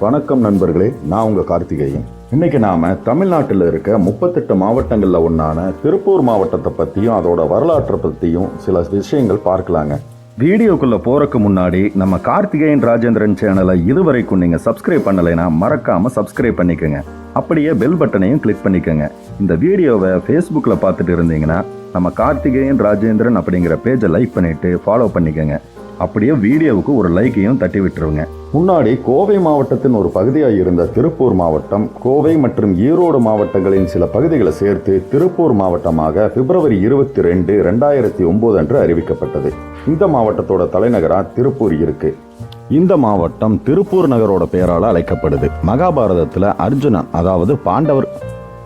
வணக்கம் நண்பர்களே, நான் உங்க கார்த்திகேயன். இன்னைக்கு நாம தமிழ்நாட்டில் இருக்க 38 மாவட்டங்கள்ல ஒன்னான திருப்பூர் மாவட்டத்தை பத்தியும் அதோட வரலாற்றை பத்தியும் சில விஷயங்கள் பார்க்கலாங்க. வீடியோக்குள்ள போறதுக்கு முன்னாடி நம்ம கார்த்திகேயன் ராஜேந்திரன் சேனலை இதுவரைக்கும் நீங்க சப்ஸ்கிரைப் பண்ணலைன்னா மறக்காம சப்ஸ்கிரைப் பண்ணிக்கோங்க. அப்படியே பெல் பட்டனையும் கிளிக் பண்ணிக்கோங்க. இந்த வீடியோவை ஃபேஸ்புக்ல பார்த்துட்டு இருந்தீங்கன்னா நம்ம கார்த்திகேயன் ராஜேந்திரன் அப்படிங்கிற பேஜை லைக் பண்ணிட்டு ஃபாலோ பண்ணிக்கோங்க. அப்படியே வீடியோவுக்கு ஒரு லைக்கையும் தட்டி விட்டுருங்க. முன்னாடி கோவை மாவட்டத்தின் ஒரு பகுதியாக இருந்த திருப்பூர் மாவட்டம் கோவை மற்றும் ஈரோடு மாவட்டங்களின் சில பகுதிகளை சேர்த்து திருப்பூர் மாவட்டமாக பிப்ரவரி 22, 2009 அன்று அறிவிக்கப்பட்டது. இந்த மாவட்டத்தோட தலைநகரா திருப்பூர் இருக்கு. இந்த மாவட்டம் திருப்பூர் நகரோட பெயரால் அழைக்கப்படுது.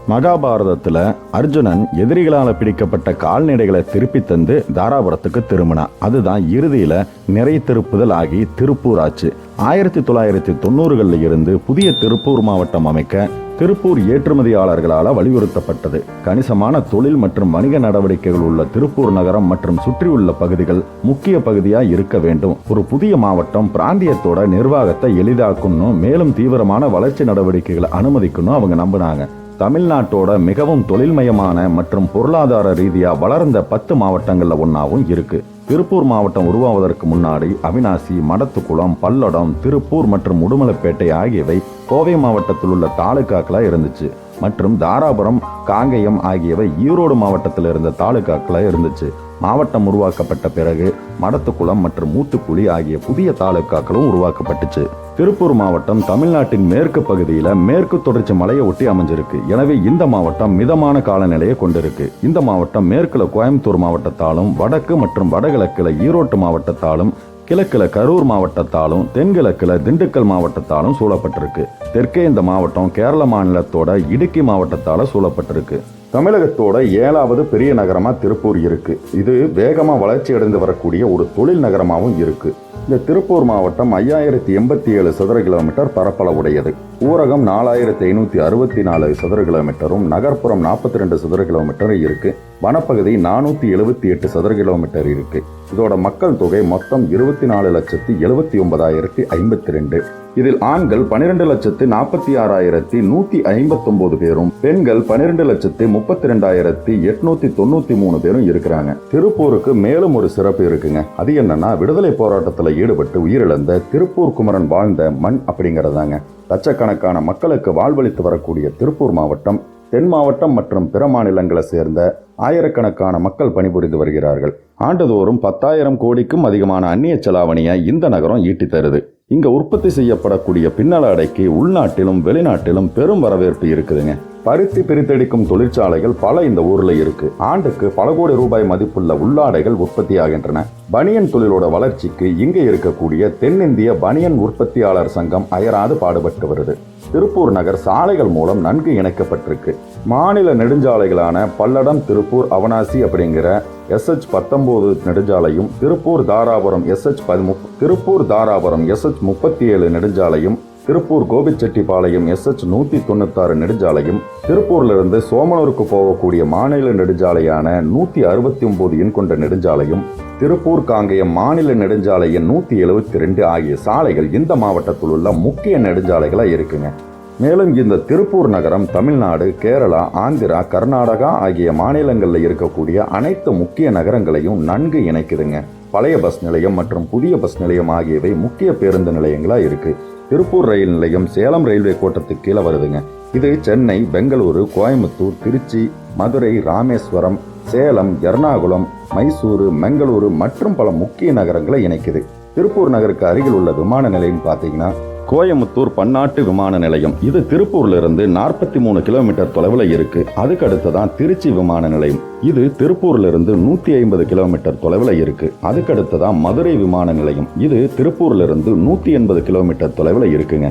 மகாபாரதத்துல அர்ஜுனன் எதிரிகளால் பிடிக்கப்பட்ட கால்நடைகளை திருப்பி தந்து தாராபுரத்துக்கு திரும்பினான். அதுதான் இறுதியில நிறை திருப்புதல் ஆகி திருப்பூர் ஆச்சு. 1990களில் இருந்து புதிய திருப்பூர் மாவட்டம் அமைக்க திருப்பூர் ஏற்றுமதியாளர்களால் வலியுறுத்தப்பட்டது. கணிசமான தொழில் மற்றும் வணிக நடவடிக்கைகள் உள்ள திருப்பூர் நகரம் மற்றும் சுற்றியுள்ள பகுதிகள் முக்கிய பகுதியாக இருக்க வேண்டும். ஒரு புதிய மாவட்டம் பிராந்தியத்தோட நிர்வாகத்தை எளிதாக்கணும், மேலும் தீவிரமான வளர்ச்சி நடவடிக்கைகளை அனுமதிக்கணும் அவங்க நம்பினாங்க. தமிழ்நாட்டோட மிகவும் தொழில்மயமான மற்றும் பொருளாதார ரீதியா வளர்ந்த 10 மாவட்டங்கள்ல ஒன்னாவும் இருக்கு. திருப்பூர் மாவட்டம் உருவாவதற்கு முன்னாடி அவினாசி, மடத்துக்குளம், பல்லடம், திருப்பூர் மற்றும் உடுமலைப்பேட்டை ஆகியவை கோவை மாவட்டத்தில் உள்ள தாலுகாக்களா இருந்துச்சு. மற்றும் தாராபுரம், காங்கயம் ஆகியவை ஈரோடு மாவட்டத்தில் இருந்த தாலுகாக்களா இருந்துச்சு. மாவட்டம் உருவாக்கப்பட்ட பிறகு மடத்துக்குளம் மற்றும் மூத்துக்குழி ஆகிய புதிய தாலுகாக்களும் உருவாக்கப்பட்டுச்சு. திருப்பூர் மாவட்டம் தமிழ்நாட்டின் மேற்கு பகுதியில மேற்கு தொடர்ச்சி மலையை ஒட்டி அமைஞ்சிருக்கு. எனவே இந்த மாவட்டம் மிதமான காலநிலையை கொண்டிருக்கு. இந்த மாவட்டம் மேற்குல கோயம்புத்தூர் மாவட்டத்தாலும், வடக்கு மற்றும் வடகிழக்குல ஈரோட்டு மாவட்டத்தாலும், கிழக்குல கரூர் மாவட்டத்தாலும், தென்கிழக்குல திண்டுக்கல் மாவட்டத்தாலும் சூழப்பட்டிருக்கு. தெற்கே இந்த மாவட்டம் கேரள மாநிலத்தோட இடுக்கி மாவட்டத்தால சூழப்பட்டிருக்கு. தமிழகத்தோட 7வது பெரிய நகரமா திருப்பூர் இருக்கு. இது வேகமா வளர்ச்சி அடைந்து வரக்கூடிய ஒரு தொழில் நகரமாகவும் இருக்கு. இந்த திருப்பூர் மாவட்டம் 5087 சதுர கிலோமீட்டர் பரப்பளவுடையது. ஊரகம் 4564 சதுர கிலோமீட்டரும், நகர்ப்புறம் 42 சதுர கிலோமீட்டரும் இருக்கு. வனப்பகுதி 478 சதுர கிலோமீட்டர் இருக்கு. இதோட மக்கள் தொகை மொத்தம் 24,79,052. இதில் ஆண்கள் 12,46,159 பேரும், பெண்கள் 12,32,893 பேரும் இருக்கிறாங்க. திருப்பூருக்கு மேலும் ஒரு சிறப்பு இருக்குங்க. அது என்னன்னா, விடுதலை போராட்டத்தில் ஈடுபட்டு உயிரிழந்த திருப்பூர் குமரன் வாழ்ந்த மண் அப்படிங்கறதாங்க. லட்சக்கணக்கான மக்களுக்கு வாழ்வளித்து வரக்கூடிய திருப்பூர் மாவட்டம் தென் மாவட்டம் மற்றும் பிற மாநிலங்களை சேர்ந்த ஆயிரக்கணக்கான மக்கள் பணிபுரிந்து வருகிறார்கள். ஆண்டுதோறும் 10,000 கோடிக்கும் அதிகமான அந்நிய செலாவணியை இந்த நகரம் ஈட்டி தருது. இங்க உற்பத்தி செய்யப்படக்கூடிய பின்னல ஆடைக்கு உள்நாட்டிலும் வெளிநாட்டிலும் பெரும் வரவேற்பு இருக்குதுங்க. பருத்தி பிரித்தெடுக்கும் தொழிற்சாலைகள் பல இந்த ஊர்ல இருக்கு. ஆண்டுக்கு பல கோடி ரூபாய் மதிப்புள்ள உள்ளாடைகள் உற்பத்தி ஆகின்றன. பனியன் தொழிலோட வளர்ச்சிக்கு இங்கே இருக்கக்கூடிய தென்னிந்திய பனியன் உற்பத்தியாளர் சங்கம் அயராது பாடுபட்டு வருது. திருப்பூர் நகர் சாலைகள் மூலம் நன்கு இணைக்கப்பட்டிருக்கு. மாநில நெடுஞ்சாலைகளான பல்லடம், திருப்பூர், அவனாசி அப்படிங்கிற SH19 நெடுஞ்சாலையும், Tiruppur Dharapuram SH37 நெடுஞ்சாலையும், Tiruppur Gobichettipalayam SH196 நெடுஞ்சாலையும், திருப்பூர்லிருந்து சோமனூருக்கு போகக்கூடிய மாநில நெடுஞ்சாலையான 169 எண் கொண்ட நெடுஞ்சாலையும், திருப்பூர் காங்கயம் மாநில நெடுஞ்சாலை எண் 172 ஆகிய சாலைகள் இந்த மாவட்டத்தில் உள்ள முக்கிய நெடுஞ்சாலைகளா இருக்குங்க. மேலும் இந்த திருப்பூர் நகரம் தமிழ்நாடு, கேரளா, ஆந்திரா, கர்நாடகா ஆகிய மாநிலங்களில் இருக்கக்கூடிய அனைத்து முக்கிய நகரங்களையும் நன்கு இணைக்குதுங்க. பழைய பஸ் நிலையம் மற்றும் புதிய பஸ் நிலையம் ஆகியவை முக்கிய பேருந்து நிலையங்களா இருக்கு. திருப்பூர் ரயில் நிலையம் சேலம் ரயில்வே கோட்டத்துக்கு கீழே வருதுங்க. இது சென்னை, பெங்களூரு, கோயம்புத்தூர், திருச்சி, மதுரை, ராமேஸ்வரம், சேலம், எர்ணாகுளம், மைசூரு, மங்களூரு மற்றும் பல முக்கிய நகரங்களை இணைக்குது. திருப்பூர் நகருக்கு அருகில் உள்ள விமான நிலையம் பார்த்தீங்கன்னா கோயம்புத்தூர் பன்னாட்டு விமான நிலையம். இது திருப்பூர்ல இருந்து 43 கிலோமீட்டர் தொலைவில் இருக்கு. அதுக்கு அடுத்ததான் திருச்சி விமான நிலையம். இது திருப்பூர்ல இருந்து 150 கிலோமீட்டர் தொலைவில் இருக்கு. அதுக்கு அடுத்ததான் மதுரை விமான நிலையம். இது திருப்பூர்ல இருந்து 180 கிலோமீட்டர் தொலைவில் இருக்குங்க.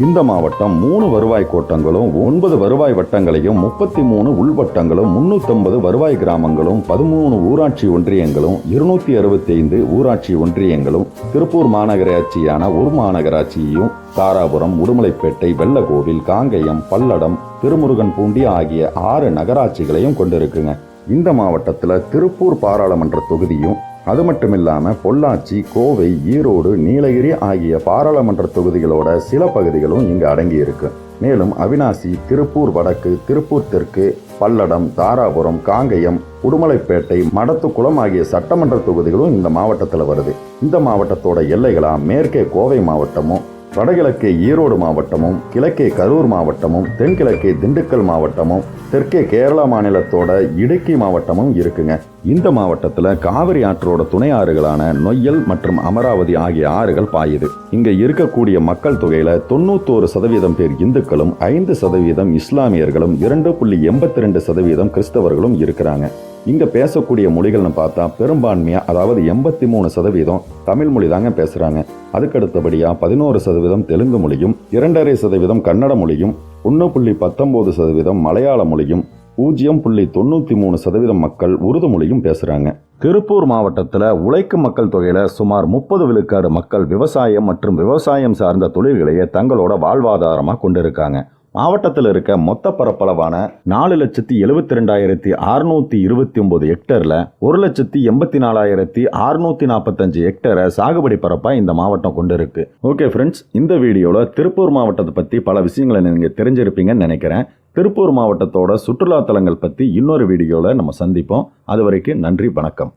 இந்த மாவட்டம் 3 வருவாய் கோட்டங்களும், 9 வருவாய் வட்டங்களையும், 33 உள்வட்டங்களும், 350 வருவாய் கிராமங்களும், 13 ஊராட்சி ஒன்றியங்களும், 265 ஊராட்சி ஒன்றியங்களும், திருப்பூர் மாநகராட்சியான ஒரு மாநகராட்சியையும், தாராபுரம், உடுமலைப்பேட்டை, வெள்ளகோவில், காங்கயம், பல்லடம், திருமுருகன்பூண்டி ஆகிய 6 நகராட்சிகளையும் கொண்டிருக்குங்க. இந்த மாவட்டத்தில் திருப்பூர் பாராளுமன்ற தொகுதியும், அது மட்டும் இல்லாமல் பொள்ளாச்சி, கோவை, ஈரோடு, நீலகிரி ஆகிய பாராளுமன்ற தொகுதிகளோட சில பகுதிகளும் இங்கு அடங்கி இருக்கு. மேலும் அவிநாசி, திருப்பூர் வடக்கு, திருப்பூர் தெற்கு, பல்லடம், தாராபுரம், காங்கயம், உடுமலைப்பேட்டை, மடத்துக்குளம் ஆகிய சட்டமன்ற தொகுதிகளும் இந்த மாவட்டத்தில் வருது. இந்த மாவட்டத்தோட எல்லைகளா மேற்கே கோவை மாவட்டமும், வடகிழக்கே ஈரோடு மாவட்டமும், கிழக்கே கரூர் மாவட்டமும், தென்கிழக்கே திண்டுக்கல் மாவட்டமும், தெற்கே கேரளா மாநிலத்தோட இடுக்கி மாவட்டமும் இருக்குங்க. இந்த மாவட்டத்தில் காவிரி ஆற்றோட துணை ஆறுகளான நொய்யல் மற்றும் அமராவதி ஆகிய ஆறுகள் பாயுது. இங்க இருக்கக்கூடிய மக்கள் தொகையில 91% பேர் இந்துக்களும், 5% இஸ்லாமியர்களும், 2.82% கிறிஸ்தவர்களும் இருக்கிறாங்க. இங்க பேசக்கூடிய மொழிகள்னு பார்த்தா பெரும்பான்மையா, அதாவது 83% தமிழ் மொழி தாங்க பேசுறாங்க. அதுக்கடுத்தபடியா 11% தெலுங்கு மொழியும், 2.5% கன்னட மொழியும், 1.19% மலையாள மொழியும், 0.93% மக்கள் உருது மொழியும் பேசுறாங்க. திருப்பூர் மாவட்டத்தில் உழைக்கும் மக்கள் தொகையில சுமார் 30 விழுக்காடு மக்கள் விவசாயம் மற்றும் விவசாயம் சார்ந்த தொழில்களையே தங்களோட வாழ்வாதாரமாக கொண்டிருக்காங்க. மாவட்டத்தில் இருக்க மொத்த பரப்பளவான 4,72,629 ஹெக்டர்ல 1,84,645 ஹெக்டரை சாகுபடி பரப்பா இந்த மாவட்டம் கொண்டு இருக்கு. ஓகே ஃப்ரெண்ட்ஸ், இந்த வீடியோவில் திருப்பூர் மாவட்டத்தை பற்றி பல விஷயங்களை நீங்கள் தெரிஞ்சிருப்பீங்கன்னு நினைக்கிறேன். திருப்பூர் மாவட்டத்தோட சுற்றுலா தலங்கள் பற்றி இன்னொரு வீடியோவில் நம்ம சந்திப்போம். அது வரைக்கும் நன்றி, வணக்கம்.